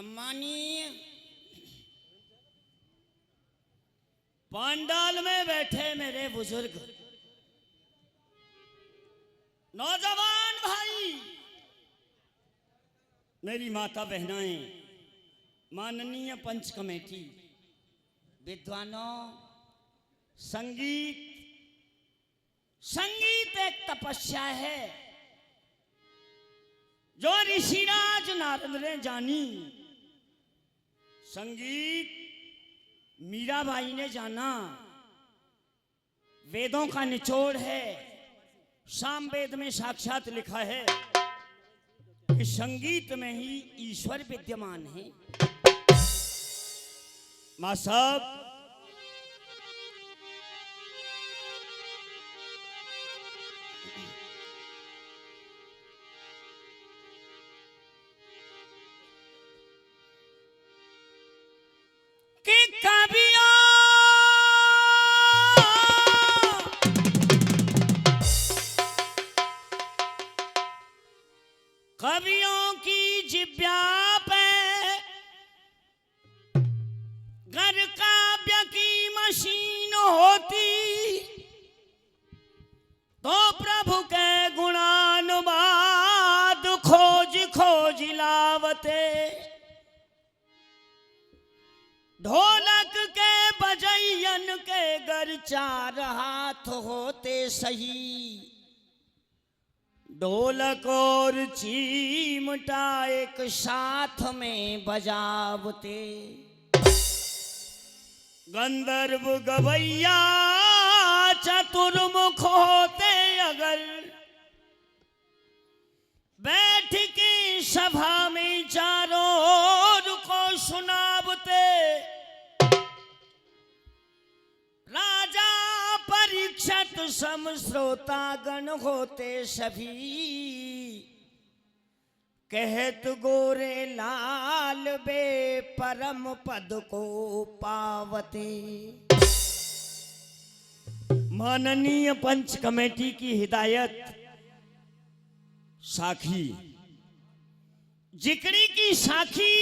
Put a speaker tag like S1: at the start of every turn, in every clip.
S1: सम्मानीय पंडाल में बैठे मेरे बुजुर्ग, नौजवान भाई, मेरी माता बहनाएं, माननीय पंच कमेटी, विद्वानों, संगीत एक तपस्या है जो ऋषिराज नारद ने जानी। संगीत मीराबाई ने जाना। वेदों का निचोड़ है। सामवेद में साक्षात लिखा है कि संगीत में ही ईश्वर विद्यमान है। मां साहब, कवियों की जिब्या पे घर काव्य की मशीन होती तो प्रभु के गुणानुवाद खोज खोज लावते। ढोलक के बजैयन के घर चार हाथ होते सही, ढोलक और चिमटा एक साथ में बजावते। गंधर्व गवैया चतुर्मुख होते अगर बैठ के सभा में चारों ओर को सुनावते। राजा परीक्षित सम श्रोतागण होते सभी, कहत गोरे लाल बे परम पद को पावते। माननीय पंच कमेटी की हिदायत, साखी जिक्री की साखी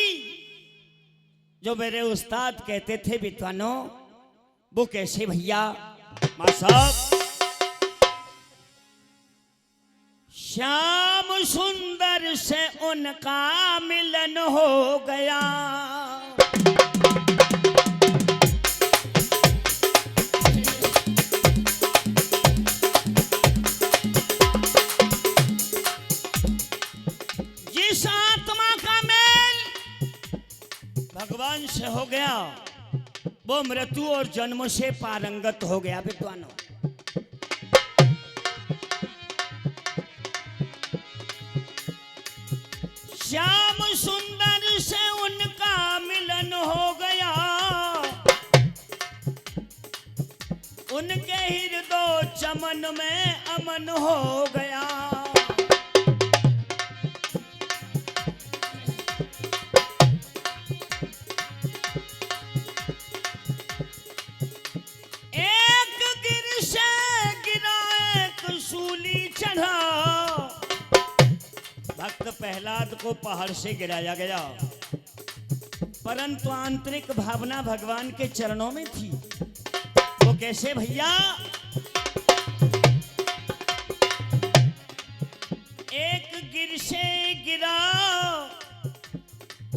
S1: जो मेरे उस्ताद कहते थे विद्वानों, वो कैसे भैया? मां साहब, श्याम सुंदर से उनका मिलन हो गया। जिस आत्मा का मेल भगवान से हो गया वो मृत्यु और जन्म से पारंगत हो गया। विद्वानों, श्याम सुंदर से उनका मिलन हो गया, उनके हृदय चमन में अमन हो गया। भक्त प्रहलाद को पहाड़ से गिराया गया, परंतु आंतरिक भावना भगवान के चरणों में थी। वो कैसे भैया? एक गिर से गिरा,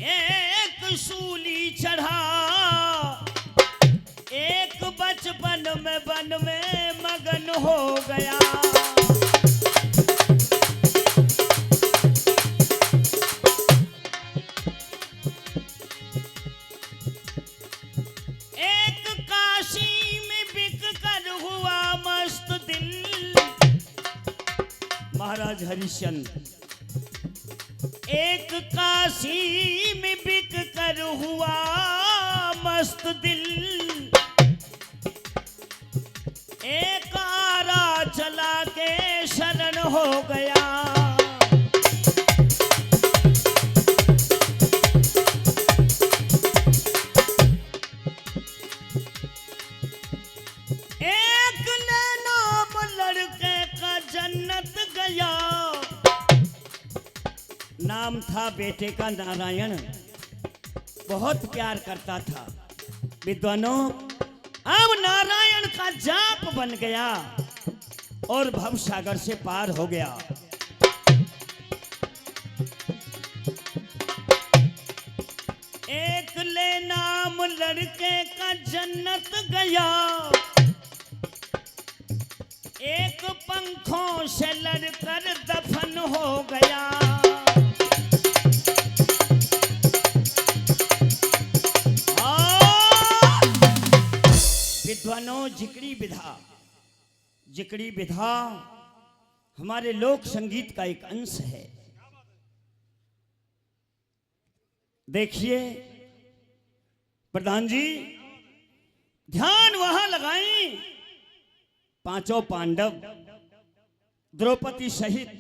S1: एक सूली चढ़ा, एक बचपन में वन में मगन हो गया। महाराज हरिश्चंद्र, एक काशी में बिक कर हुआ मस्त दिल, एक आरा चला के शरण हो गया। एक ने नाम लड़के का जन्नत गया, नाम था बेटे का नारायण। बहुत प्यार करता था। विद्वानों, अब नारायण का जाप बन गया और भवसागर से पार हो गया। एक ले नाम लड़के का जन्नत गया, एक पंखों से लड़कर दफन हो गया। विद्वानों, जिकड़ी विधा हमारे लोक संगीत का एक अंश है। देखिए प्रधान जी, ध्यान वहां लगाएं। पांचों पांडव द्रौपदी सहित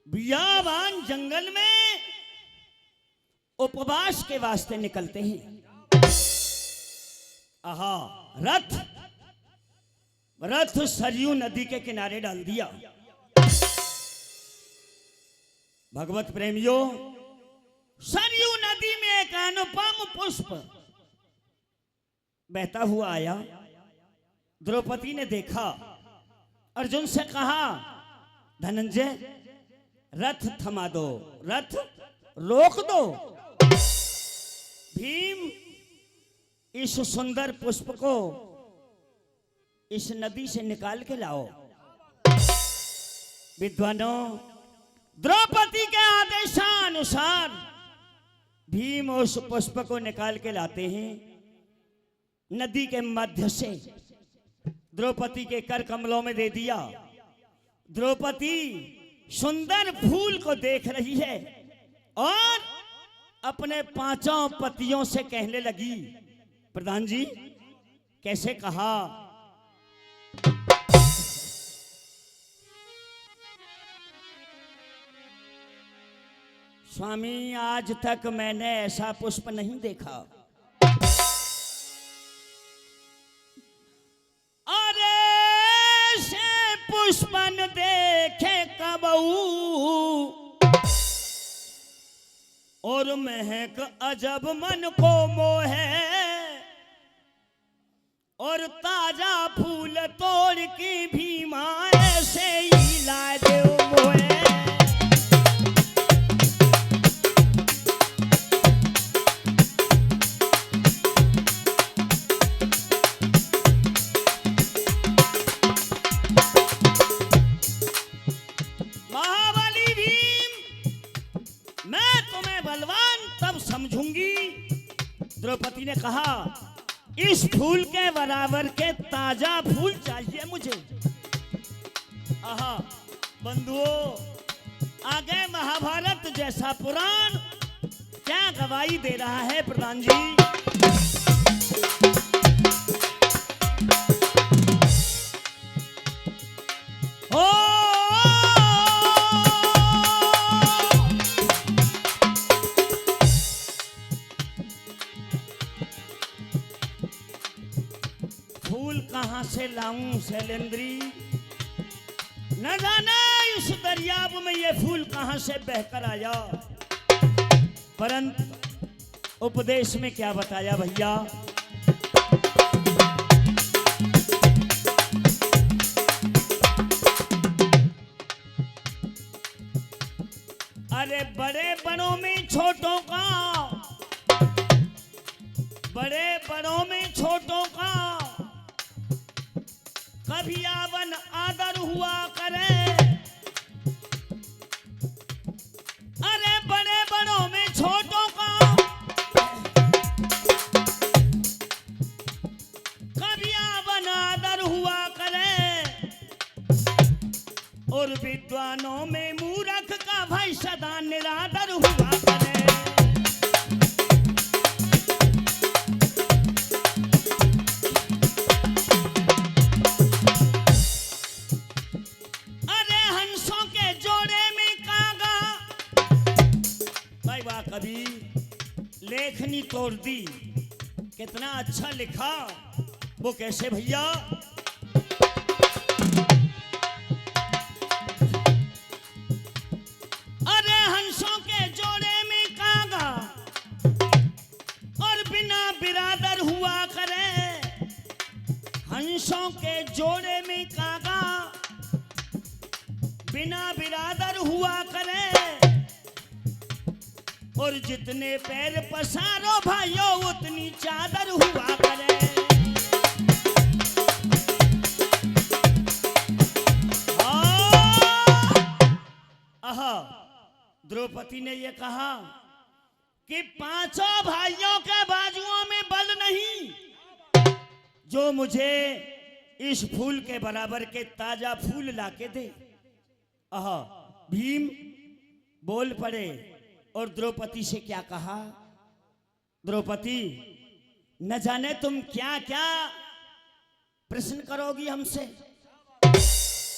S1: बियाबान जंगल में उपवास के वास्ते निकलते हैं। आहा, रथ सरयू नदी के किनारे डाल दिया। भगवत प्रेमियों, सरयू नदी में एक अनुपम पुष्प बहता हुआ आया। द्रौपदी ने देखा, अर्जुन से कहा, धनंजय रथ थमा दो, रथ रोक दो। भीम, इस सुंदर पुष्प को इस नदी से निकाल के लाओ। विद्वानों, द्रौपदी के आदेशानुसार भीम उस पुष्प को निकाल के लाते हैं। नदी के मध्य से द्रौपदी के कर कमलों में दे दिया। द्रौपदी सुंदर फूल को देख रही है और अपने पांचों पतियों से कहने लगी। प्रधान जी, कैसे कहा? स्वामी, आज तक मैंने ऐसा पुष्प नहीं देखा। अरे से पुष्पन देखे कबऊ, और महक अजब मन को मोहे, और ताजा फूल तोड़ की भी माए से ही ला दे मोहे। महाबली भीम, मैं तुम्हें बलवान तब समझूंगी। द्रौपदी ने कहा, इस फूल के बराबर के ताजा फूल चाहिए मुझे। आहा, बंधुओं, आगे महाभारत जैसा पुराण क्या गवाही दे रहा है प्रधान जी। ओ कहां से लाऊं शैलेंद्री, न जाने इस दरियाब में ये फूल कहां से बहकर आया। परंतु उपदेश में क्या बताया भैया? अरे बड़े बड़ों में छोटों का, बड़े बड़ों में छोटों का कभी आवन आदर हुआ करे। अरे बड़े बड़ों में छोटों का कभी आवन आदर हुआ करे, और विद्वानों में मूर्ख का भाई सदा निरादर हुआ करे। कभी लेखनी तोड़ दी, कितना अच्छा लिखा। वो कैसे भैया? अरे हंसों के जोड़े में कागा, जोड़े में कागा बिना बिरादर हुआ करे, और जितने पैर पसारो भाइयों उतनी चादर हुआ करे। द्रौपदी ने ये कहा कि पांचों भाइयों के बाजुओं में बल नहीं जो मुझे इस फूल के बराबर के ताजा फूल लाके दे। भीम बोल पड़े और द्रौपदी से क्या कहा, द्रौपदी न जाने तुम क्या क्या प्रश्न करोगी हमसे,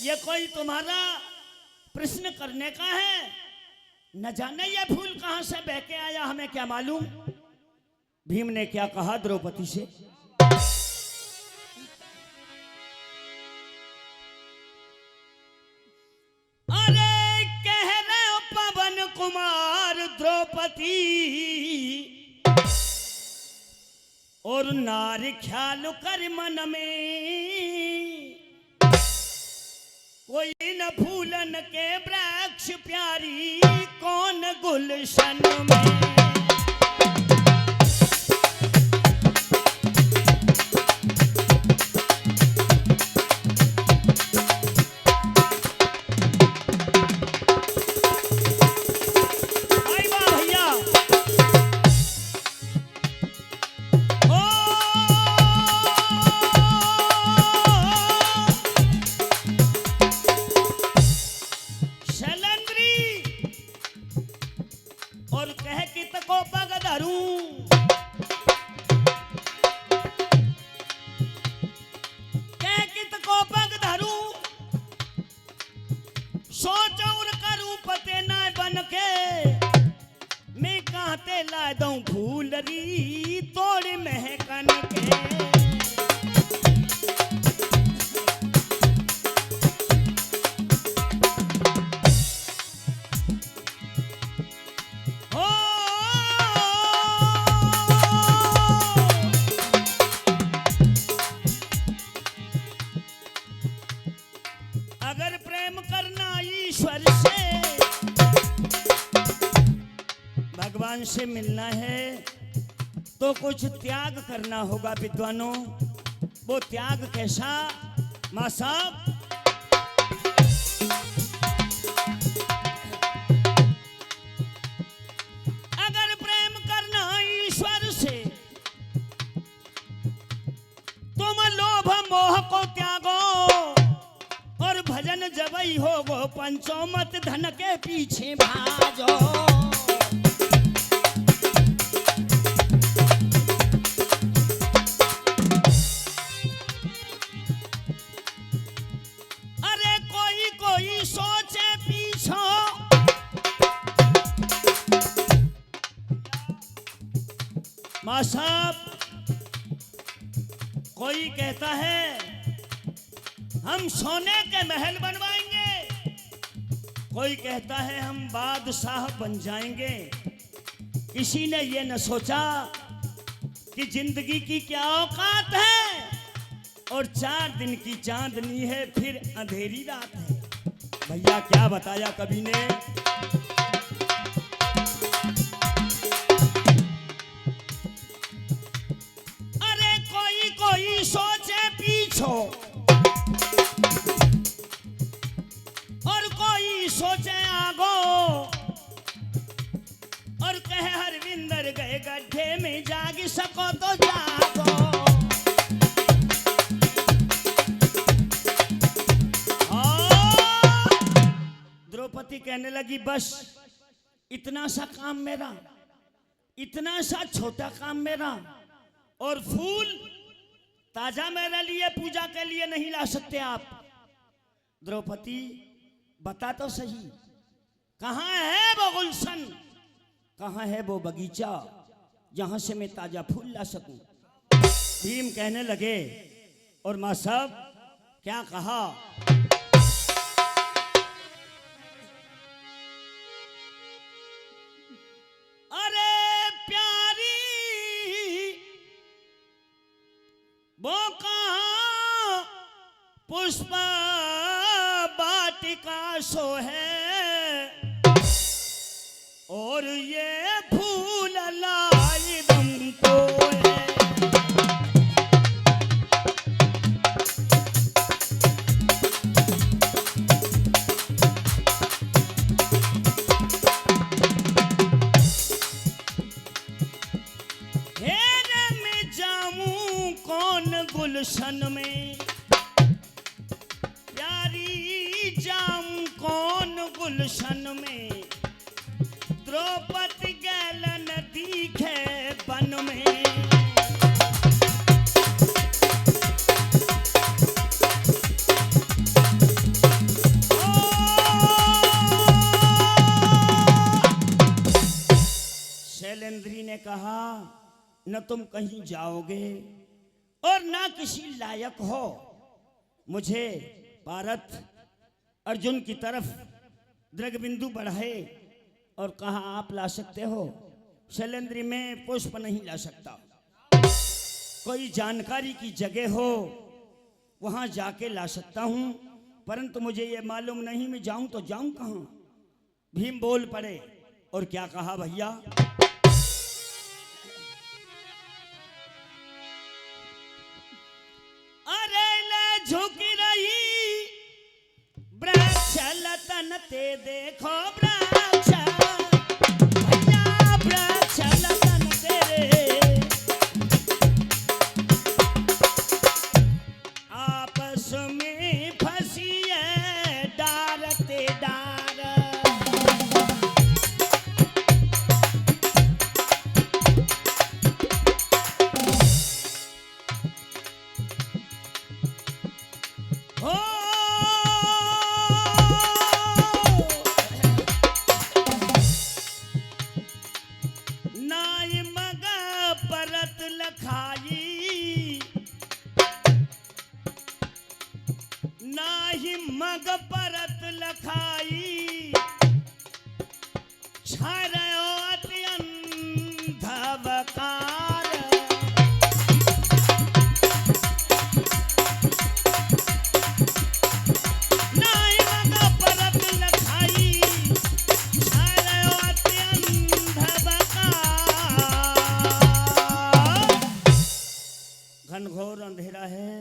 S1: ये कोई तुम्हारा प्रश्न करने का है, न जाने ये फूल कहां से बह के आया, हमें क्या मालूम। भीम ने क्या कहा द्रौपदी से, अरे कह रहे हो पवन कुमार द्रौपदी, और नारी ख्याल कर मन में, कोई न फूलन के वृक्ष प्यारी कौन गुलशन में। आई वाह भैया, और कह कि तको पग धरूं, कह कि तको पग धरूं, सोचो उनका रूप ते ना बन के, मैं कहते ला दूं फूलरी तोड़ महकन के। अगर प्रेम करना ईश्वर से, भगवान से मिलना है तो कुछ त्याग करना होगा विद्वानों। वो त्याग कैसा मां साहब, अगर प्रेम करना ईश्वर से तुम लोभ मोह को त्यागो, और भजन जबई हो गो पंचो मत धन के पीछे भाजो। अरे कोई कोई सोचे पीछो, मां साहब कोई कहता है हम सोने के महल बनवाएंगे, कोई कहता है हम बादशाह बन जाएंगे। किसी ने ये न सोचा कि जिंदगी की क्या औकात है, और 4 दिन की चांदनी है फिर अंधेरी रात है। भैया क्या बताया कवि ने, अरे कोई कोई सोचे पीछो, और कोई सोचे आगो, और कहे हरविंदर गए गड्ढे में, जाग सको तो जागो। द्रौपदी कहने लगी बस इतना सा काम मेरा, इतना सा छोटा काम मेरा, और फूल ताजा मेरे लिए पूजा के लिए नहीं ला सकते आप। द्रौपदी बता तो सही, कहाँ है वो गुलशन, कहाँ है वो बगीचा जहां से मैं ताजा फूल ला सकूं। भीम कहने लगे, और मां साहब क्या कहा, अरे प्यारी वो कहाँ पुष्प वाटिका सो है और ये फूल लाई तुमको है। हेरे में जाऊं कौन गुलशन में, प्यारी जाऊं कौन गुलशन में, द्रौपदी गैल नदी के बन में। शैलेंद्री ने कहा न तुम कहीं जाओगे और ना किसी लायक हो। मुझे पारथ अर्जुन की तरफ दृगबिंदु बढ़ाए और कहा आप ला सकते हो। शैलेंद्री में पुष्प नहीं ला सकता। कोई जानकारी की जगह हो वहां जाके ला सकता हूं, परंतु मुझे ये मालूम नहीं मैं जाऊं तो जाऊं कहां। भीम बोल पड़े और क्या कहा भैया, अरे ले झुक रही वृक्ष लतन ते देखो वृक्ष, भैया वृक्ष लतन तेरे आपस में फंसिए डार ते डार। नाई मग परत लखाई, नाही मग परत लखाई, छायो अत्यंत वकार। नाई मग परत लखाई, छायो अत्यंत वकार। घनघोर अंधेरा है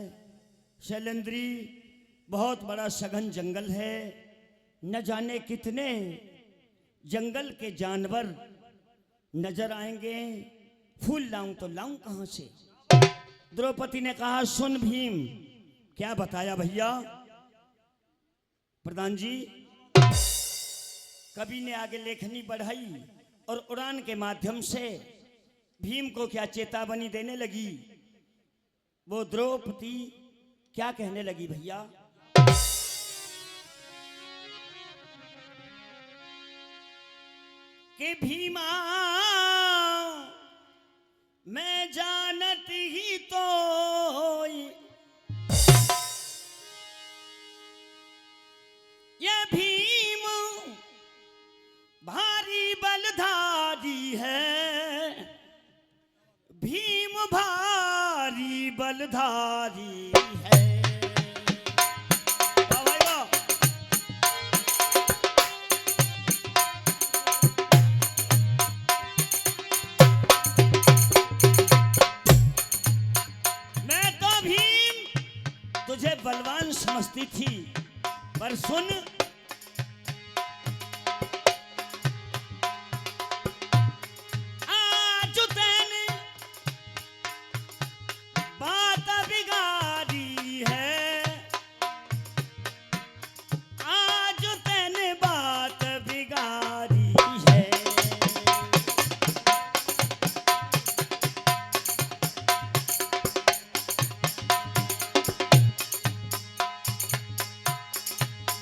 S1: शैलेंद्री, बहुत बड़ा सघन जंगल है, न जाने कितने जंगल के जानवर नजर आएंगे। फूल लाऊं तो लाऊं कहां से। द्रौपदी ने कहा सुन भीम, क्या बताया भैया। प्रधान जी, कवि ने आगे लेखनी बढ़ाई और उड़ान के माध्यम से भीम को क्या चेतावनी देने लगी। वो द्रौपदी क्या कहने लगी भैया, कि भीमा मैं जानती ही तो ये भीम भारी बलधारी है, भीम भारी बलधारी है। मैं तो भीम तुझे बलवान समझती थी, पर सुन आज तैने बात बिगाड़ी है, आज तैने बात बिगाड़ी है।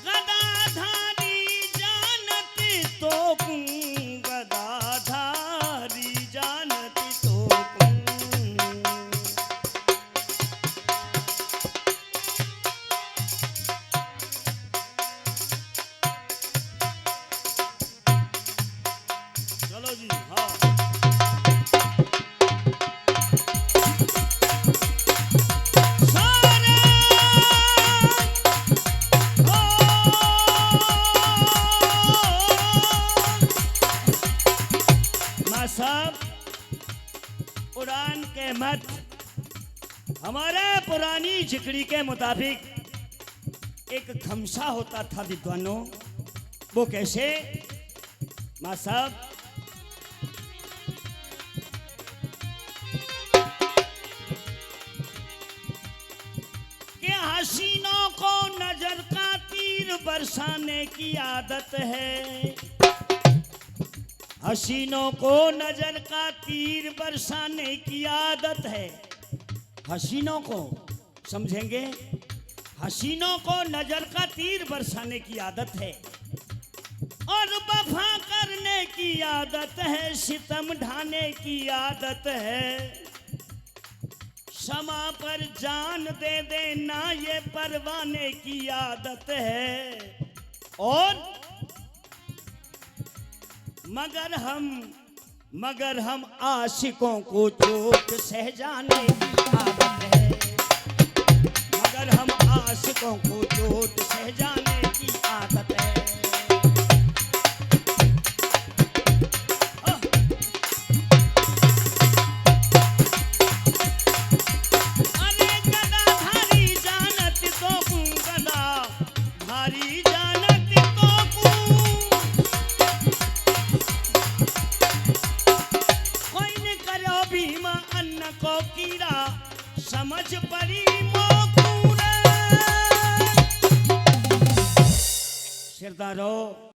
S1: गदा मत। हमारे पुरानी जिक्री के मुताबिक एक खमसा होता था विद्वानों। वो कैसे? मां साहब, हसीनों को नजर का तीर बरसाने की आदत है। हसीनों को नजर का तीर बरसाने की आदत है। हसीनों को समझेंगे? हसीनों को नजर का तीर बरसाने की आदत है और वफा करने की आदत है, सितम ढाने की आदत है। क्षमा पर जान दे देना ये परवाने की आदत है। और मगर हम आशिकों को चोट सह जाने की आदत है। मगर हम आशिकों को चोट सह जाने की आदत है। समझ पड़ी मोकूरे। सिरदारो